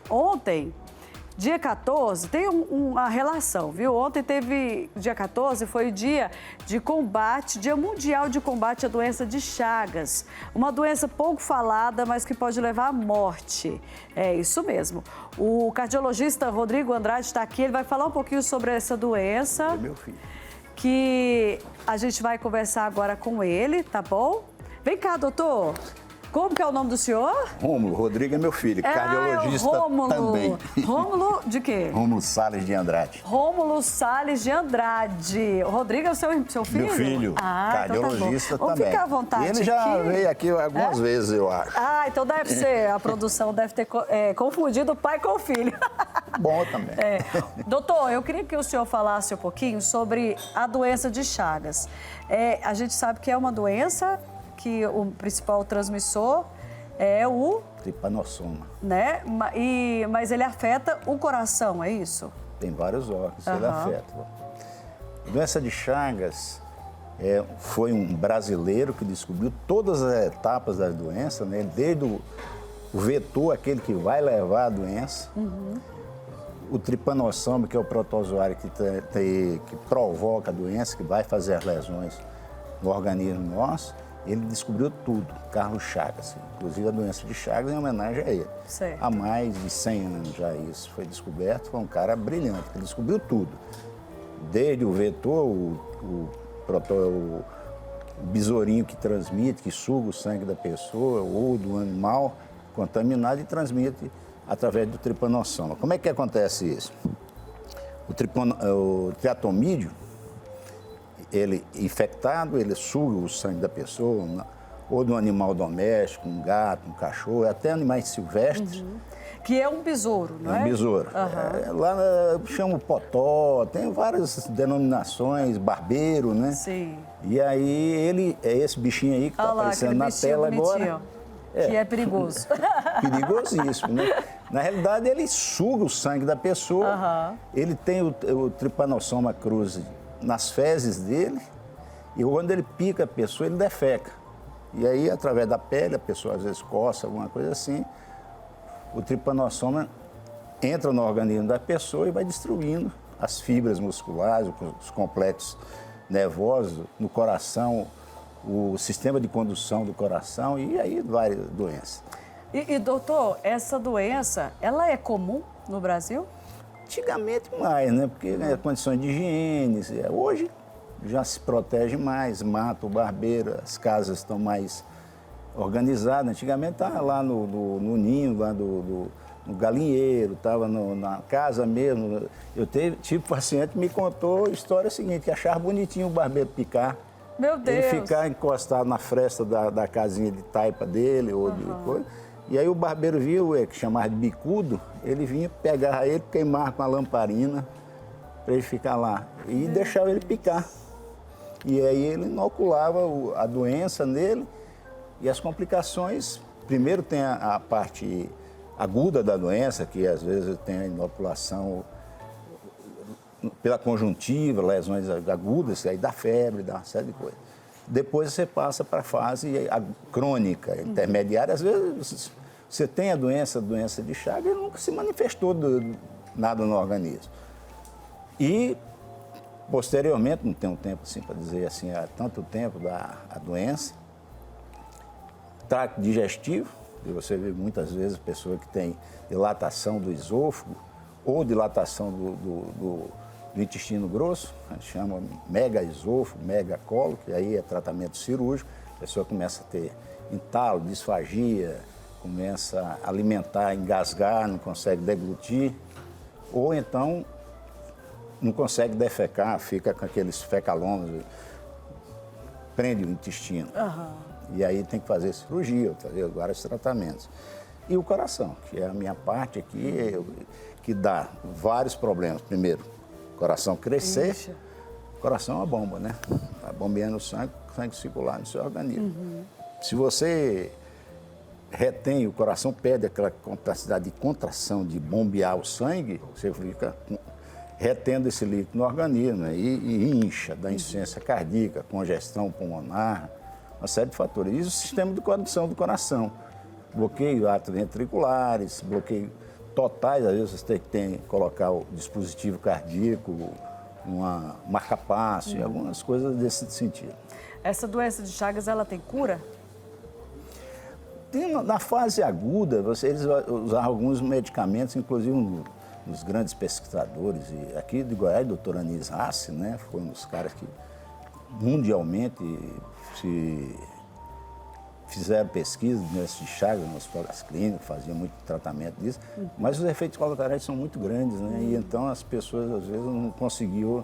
ontem, dia 14, tem uma relação, viu? Ontem dia 14 foi o dia de combate, Dia Mundial de Combate à Doença de Chagas. Uma doença pouco falada, mas que pode levar à morte. É isso mesmo. O cardiologista Rodrigo Andrade está aqui, ele vai falar um pouquinho sobre essa doença. É meu filho. Que a gente vai conversar agora com ele, tá bom? Vem cá, doutor. Como que é o nome do senhor? Rômulo, Rodrigo é meu filho, cardiologista Rômulo. também. Rômulo de quê? Rômulo Salles de Andrade. Rômulo Salles de Andrade. O Rodrigo é o seu filho? Meu filho, cardiologista então tá bom. também. Vamos ficar à vontade. E ele já veio aqui algumas vezes, eu acho. Então deve ser, a produção deve ter confundido o pai com o filho. Bom também. Doutor, eu queria que o senhor falasse um pouquinho sobre a doença de Chagas. A gente sabe que é uma doença que o principal transmissor é o... Tripanossoma. Né? Mas ele afeta o coração, é isso? Tem vários órgãos que ele afeta. A doença de Chagas foi um brasileiro que descobriu todas as etapas da doença, né? Desde o vetor, aquele que vai levar a doença, o tripanossoma, que é o protozoário que provoca a doença, que vai fazer as lesões no organismo nosso. Ele descobriu tudo, Carlos Chagas. Inclusive, a doença de Chagas é em homenagem a ele. Certo. Há mais de 100 anos já isso foi descoberto. Foi um cara brilhante, que descobriu tudo. Desde o vetor, o besourinho que transmite, que suga o sangue da pessoa ou do animal contaminado e transmite através do tripanossoma. Como é que acontece isso? O triatomídeo, ele infectado, ele suga o sangue da pessoa, ou do animal doméstico, um gato, um cachorro, até animais silvestres. Que é um besouro, não é? É um besouro. Lá chama potó, tem várias denominações, barbeiro, né? Sim. E aí é esse bichinho aí que está aparecendo na tela agora. Que é perigoso. Perigosíssimo, né? Na realidade, ele suga o sangue da pessoa, ele tem o tripanossoma cruzi nas fezes dele, e quando ele pica a pessoa, ele defeca. E aí, através da pele, a pessoa às vezes coça, alguma coisa assim, o tripanossoma entra no organismo da pessoa e vai destruindo as fibras musculares, os complexos nervosos, no coração, o sistema de condução do coração, e aí várias doenças. E doutor, essa doença, ela é comum no Brasil? Antigamente mais, né? Porque condições de higiene, hoje já se protege mais, mata o barbeiro, as casas estão mais organizadas. Antigamente estava lá no ninho, lá no galinheiro, estava na casa mesmo. Eu tive paciente que me contou a história seguinte, que achava bonitinho o barbeiro picar. Meu Deus! Ele ficar encostado na fresta da casinha de taipa dele ou de coisa. E aí o barbeiro viu, que chamava de bicudo, ele vinha, pegava ele, queimava com a lamparina para ele ficar lá e deixava ele picar. E aí ele inoculava a doença nele e as complicações, primeiro tem a parte aguda da doença, que às vezes tem a inoculação pela conjuntiva, lesões agudas, aí dá febre, dá uma série de coisas. Depois você passa para a fase crônica, intermediária. Às vezes você tem a doença de Chagas e nunca se manifestou nada no organismo. E, posteriormente, não tem um tempo assim para dizer assim, há tanto tempo a doença, trato digestivo, e você vê muitas vezes pessoa que tem dilatação do esôfago ou dilatação do intestino grosso, a gente chama megaesôfago, megacolo, que aí é tratamento cirúrgico, a pessoa começa a ter entalo, disfagia, começa a alimentar, engasgar, não consegue deglutir, ou então não consegue defecar, fica com aqueles fecalômetros, prende o intestino. E aí tem que fazer cirurgia, fazer vários tratamentos. E o coração, que é a minha parte aqui, que dá vários problemas. Primeiro, o coração crescer. O coração é uma bomba, né? Está bombeando o sangue circular no seu organismo. Se você retém, o coração perde aquela capacidade de contração, de bombear o sangue, você fica retendo esse líquido no organismo, né? E incha, dá insuficiência cardíaca, congestão pulmonar, uma série de fatores. E o sistema de condução do coração, bloqueio atos ventriculares, bloqueio totais, às vezes você tem que colocar o dispositivo cardíaco, uma marca-passo e algumas coisas desse sentido. Essa doença de Chagas, ela tem cura? Na fase aguda, eles usaram alguns medicamentos, inclusive nos grandes pesquisadores. E aqui de Goiás, o doutor Anísio Rassi, né, foi um dos caras que mundialmente fizeram pesquisa de Chagas nas escolas clínicas, faziam muito tratamento disso, mas os efeitos colaterais são muito grandes, né? E então as pessoas às vezes não conseguiam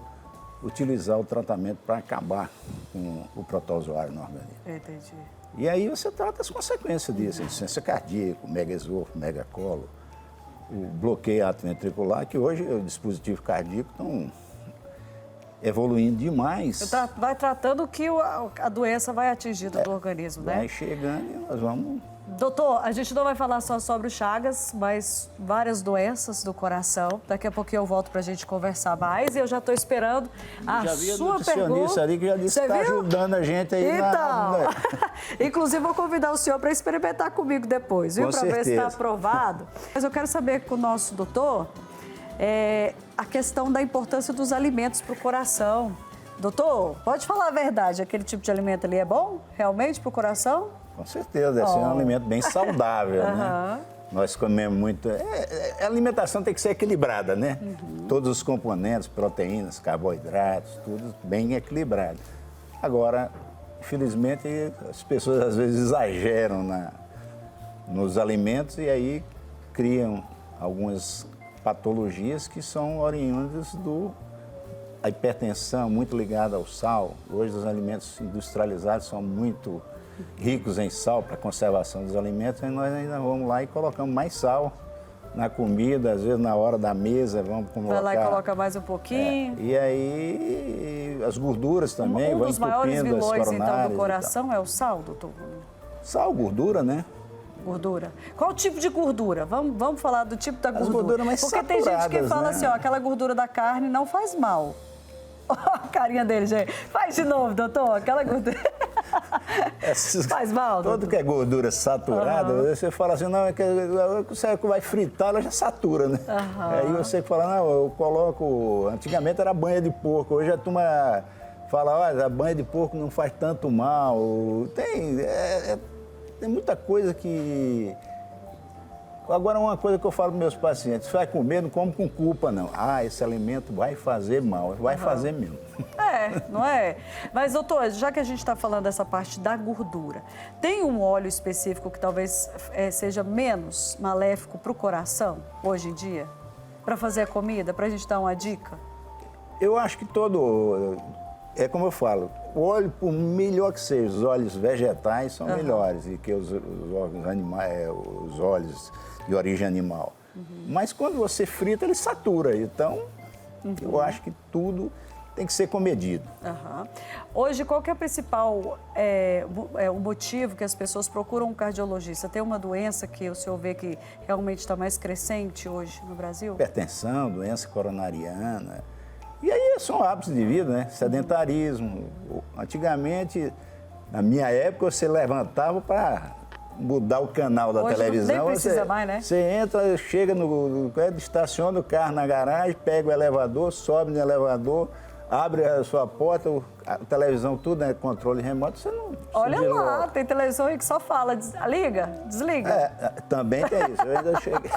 utilizar o tratamento para acabar com o protozoário no organismo. Entendi. E aí você trata as consequências disso, insuficiência cardíaca, megaesôfago, megacolo, o bloqueio atrioventricular, que hoje o dispositivo cardíaco estão evoluindo demais. Vai tratando o que a doença vai atingindo do organismo, né? Vai chegando e nós vamos... Doutor, a gente não vai falar só sobre o Chagas, mas várias doenças do coração. Daqui a pouquinho eu volto para a gente conversar mais e eu já estou esperando a sua pergunta. Ali que já disse que está ajudando a gente aí. Então, inclusive vou convidar o senhor para experimentar comigo depois, viu? Para ver se está aprovado. Mas eu quero saber com o nosso doutor a questão da importância dos alimentos para o coração. Doutor, pode falar a verdade, aquele tipo de alimento ali é bom realmente para o coração? Com certeza, deve ser um alimento bem saudável, né? Nós comemos muito... A alimentação tem que ser equilibrada, né? Todos os componentes, proteínas, carboidratos, tudo bem equilibrado. Agora, infelizmente, as pessoas às vezes exageram nos alimentos e aí criam algumas patologias que são oriundas da hipertensão, muito ligada ao sal. Hoje os alimentos industrializados são muito ricos em sal para a conservação dos alimentos, e nós ainda vamos lá e colocamos mais sal na comida, às vezes na hora da mesa vamos colocar... Vai lá e coloca mais um pouquinho. E aí as gorduras também vão entupindo as coronárias. Um dos maiores vilões, então, do coração é o sal, doutor? Sal, gordura, né? Gordura. Qual o tipo de gordura? Vamos falar do tipo da gordura. As gorduras mais Porque tem gente que fala, né? assim, ó, aquela gordura da carne não faz mal. Olha a carinha dele, gente. Faz de novo, doutor, aquela gordura... Faz mal, doutor? Tudo que é gordura saturada, você fala assim, não, você vai fritar, ela já satura, né? Aí você fala, não, eu coloco... Antigamente era banha de porco, hoje a turma fala, olha, a banha de porco não faz tanto mal. Tem muita coisa que... Agora, uma coisa que eu falo para meus pacientes, você vai comer, não come com culpa, não. Esse alimento vai fazer mal, vai fazer mesmo. Não é? Mas, doutor, já que a gente está falando dessa parte da gordura, tem um óleo específico que talvez seja menos maléfico para o coração, hoje em dia? Para fazer a comida, para a gente dar uma dica? Eu acho que é como eu falo, o óleo, por melhor que seja, os óleos vegetais são melhores do que os animais, os óleos de origem animal. Mas quando você frita, ele satura. Então, eu acho que tudo tem que ser comedido. Hoje, qual que é o principal o motivo que as pessoas procuram um cardiologista? Tem uma doença que o senhor vê que realmente está mais crescente hoje no Brasil? Hipertensão, doença coronariana. E aí são hábitos de vida, né? Sedentarismo. Antigamente, na minha época, você levantava para mudar o canal da televisão. Nem precisa mais, né? Você entra, chega estaciona o carro na garagem, pega o elevador, sobe no elevador, abre a sua porta, a televisão, tudo é controle remoto, você não... Olha lá, tem televisão aí que só fala, liga, desliga. Também tem isso, eu ainda cheguei.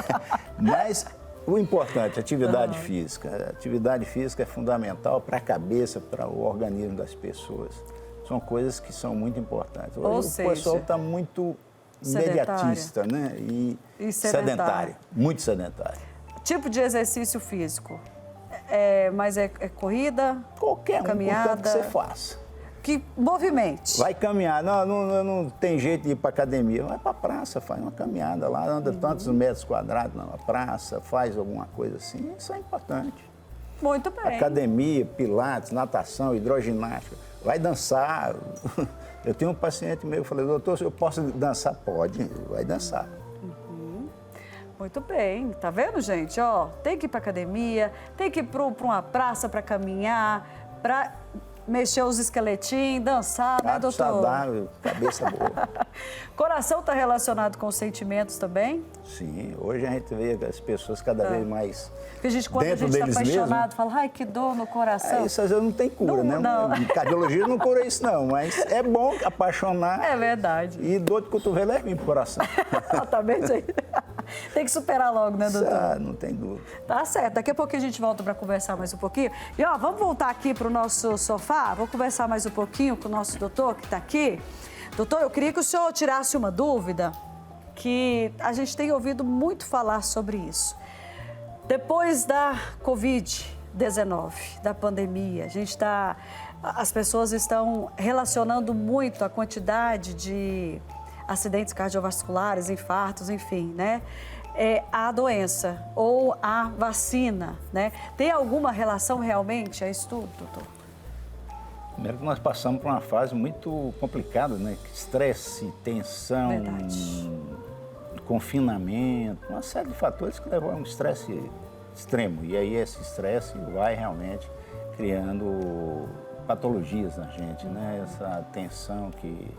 Mas... O importante, atividade física. A atividade física é fundamental para a cabeça, para o organismo das pessoas. São coisas que são muito importantes. Hoje o pessoal está muito imediatista, né? E sedentário. Muito sedentário. Tipo de exercício físico? Mas é corrida? Qualquer caminhada, contanto que você faça. Que movimente. Vai caminhar, não tem jeito de ir para academia, vai para a praça, faz uma caminhada lá, anda tantos metros quadrados na praça, faz alguma coisa assim, isso é importante. Muito bem. Academia, pilates, natação, hidroginástica, vai dançar. Eu tenho um paciente meu, eu falei, doutor, eu posso dançar? Pode, vai dançar. Muito bem, tá vendo, gente? Tem que ir para academia, tem que ir para uma praça para caminhar, para mexer os esqueletinhos, dançar, né, Prato doutor? saudável, cabeça boa. Coração está relacionado com sentimentos também? Sim, hoje a gente vê as pessoas cada vez mais Porque quando a dentro gente está deles apaixonado, mesmo. fala, ai, que dor no coração. Isso às vezes não tem cura, Não, não. né? Cardiologia não cura isso, não. Mas é bom apaixonar. É verdade. E dor de cotovelo é ruim pro coração. Tá bem, gente? Tem que superar logo, né, doutor? Ah, não tem dúvida. Tá certo. Daqui a pouco a gente volta para conversar mais um pouquinho. E, ó, vamos voltar aqui para o nosso sofá. Vou conversar mais um pouquinho com o nosso doutor, que está aqui. Doutor, eu queria que o senhor tirasse uma dúvida, que a gente tem ouvido muito falar sobre isso. Depois da Covid-19, da pandemia, as pessoas estão relacionando muito a quantidade de acidentes cardiovasculares, infartos, enfim, né? A doença ou a vacina, né? Tem alguma relação realmente a isso tudo, doutor? Primeiro que nós passamos por uma fase muito complicada, né? Estresse, tensão, Verdade. confinamento, uma série de fatores que levam a um estresse extremo. E aí esse estresse vai realmente criando patologias na gente, né? Essa tensão que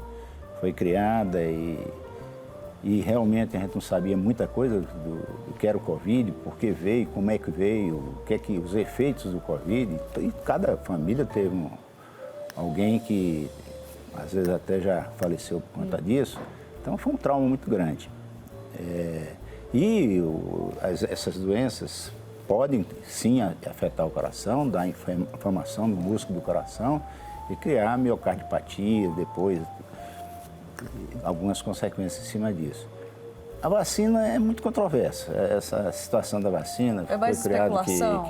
foi criada e realmente a gente não sabia muita coisa do que era o Covid, por que veio, como é que veio, os efeitos do Covid. E cada família teve alguém que às vezes até já faleceu por conta disso. Então foi um trauma muito grande. Essas doenças podem sim afetar o coração, dar inflamação no músculo do coração e criar miocardiopatia depois, algumas consequências em cima disso. A vacina é muito controversa. Essa situação da vacina É mais foi criado especulação?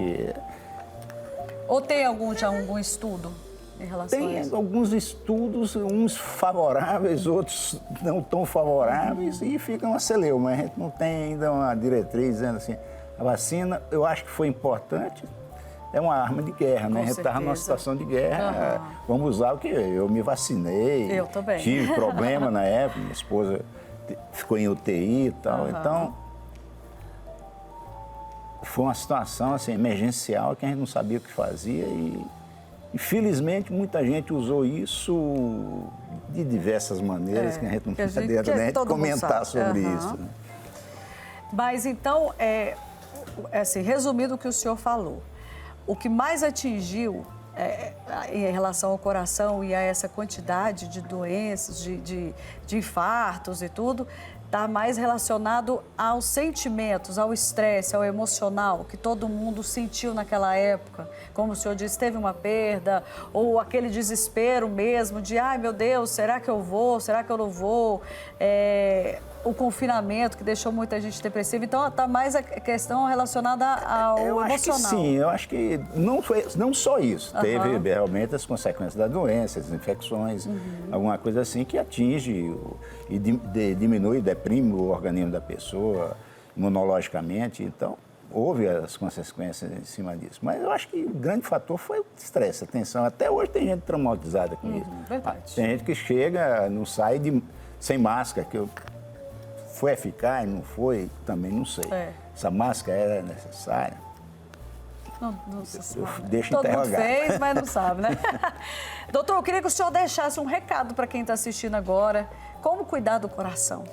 Ou tem já algum estudo em relação a Tem isso? alguns estudos, uns favoráveis, outros não tão favoráveis, e fica uma celeuma. A gente não tem ainda uma diretriz dizendo assim, a vacina, eu acho que foi importante, é uma arma de guerra, né? A gente estava numa situação de guerra, vamos usar o que eu me vacinei. Eu também. Tive problema na época, minha esposa ficou em UTI e tal, então foi uma situação assim, emergencial que a gente não sabia o que fazia e infelizmente muita gente usou isso de diversas maneiras que a gente não tem adianta nem comentar sobre isso. Né? Mas então, assim, resumindo o que o senhor falou, o que mais atingiu em relação ao coração e a essa quantidade de doenças, de infartos e tudo, está mais relacionado aos sentimentos, ao estresse, ao emocional que todo mundo sentiu naquela época. Como o senhor disse, teve uma perda ou aquele desespero mesmo de, ai meu Deus, será que eu vou, será que eu não vou? O confinamento que deixou muita gente depressiva. Então, está mais a questão relacionada ao emocional. Eu acho que sim, eu acho que não só isso. Teve realmente as consequências da doença, as infecções, alguma coisa assim que atinge e diminui, deprime o organismo da pessoa imunologicamente. Então, houve as consequências em cima disso. Mas eu acho que o grande fator foi o estresse, a tensão. Até hoje tem gente traumatizada com isso. Verdade. Tem gente que chega, não sai sem máscara, foi eficaz, não foi, também não sei. Essa máscara era necessária? Não se sabe. Deixa Todo mundo interrogar. fez, mas não sabe, né? Doutor, eu queria que o senhor deixasse um recado para quem está assistindo agora. Como cuidar do coração?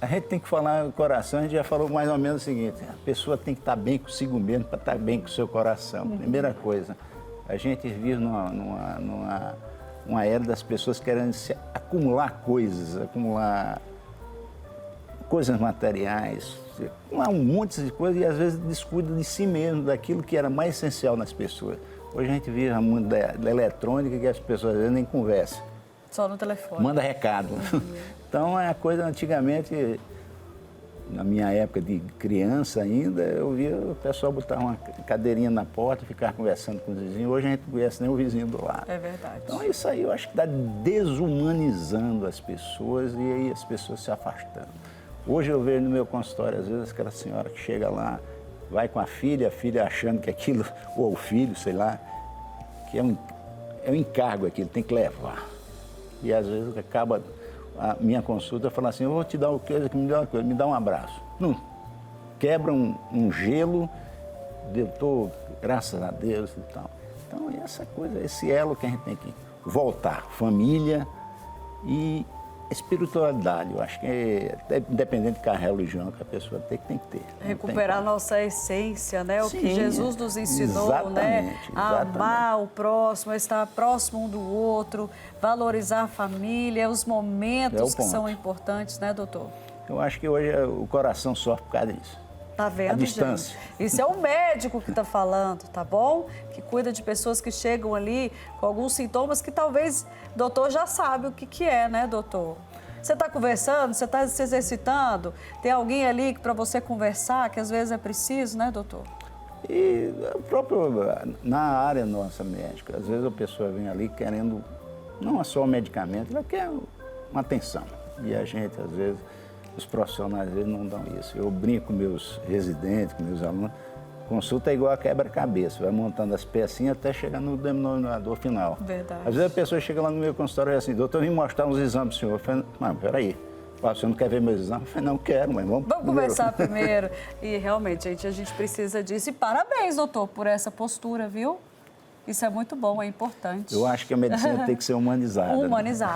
A gente tem que falar do coração, a gente já falou mais ou menos o seguinte, a pessoa tem que estar bem consigo mesmo para estar bem com o seu coração. Primeira coisa, a gente vive numa era das pessoas querendo acumular coisas materiais, acumular um monte de coisas e às vezes descuida de si mesmo, daquilo que era mais essencial nas pessoas. Hoje a gente vive no mundo da eletrônica que as pessoas às vezes nem conversam. Só no telefone. Manda recado. Então, é a coisa antigamente, na minha época de criança ainda, eu via o pessoal botar uma cadeirinha na porta e ficar conversando com os vizinhos. Hoje a gente não conhece nem o vizinho do lado. É verdade. Então, isso aí eu acho que está desumanizando as pessoas e aí as pessoas se afastando. Hoje eu vejo no meu consultório, às vezes, aquela senhora que chega lá, vai com a filha achando que aquilo, ou o filho, sei lá, que é um encargo aquilo, tem que levar. E às vezes acaba a minha consulta falando assim, eu vou te dar uma coisa que me dá uma coisa, me dá um abraço. Não, quebra um gelo, eu estou, graças a Deus e tal. Então, essa coisa, esse elo que a gente tem que voltar, família e espiritualidade. Eu acho que independente da religião que a pessoa tem que ter. Recuperar a nossa essência, né? O Sim, que Jesus nos ensinou, né? exatamente. A amar o próximo, a estar próximo um do outro, valorizar a família, os momentos que são importantes, né, doutor? Eu acho que hoje o coração sofre por causa disso. Tá vendo, a distância. Gente? Isso é o médico que está falando, tá bom? Que cuida de pessoas que chegam ali com alguns sintomas que talvez o doutor já sabe o que é, né, doutor? Você está conversando, você está se exercitando, tem alguém ali para você conversar, que às vezes é preciso, né, doutor? E próprio na área nossa médica, às vezes a pessoa vem ali querendo não só o medicamento, ela quer uma atenção. E a gente, às vezes, os profissionais, às vezes, não dão isso. Eu brinco com meus residentes, com meus alunos, consulta é igual a quebra-cabeça, vai montando as pecinhas até chegar no denominador final. Verdade. Às vezes a pessoa chega lá no meu consultório e diz assim, doutor, eu vim mostrar uns exames pro senhor. Eu falei, mas peraí, você não quer ver meus exames? Eu falei, não quero, mas vamos conversar primeiro. E realmente, a gente precisa disso. E parabéns, doutor, por essa postura, viu? Isso é muito bom, é importante. Eu acho que a medicina tem que ser humanizada. Humanizada.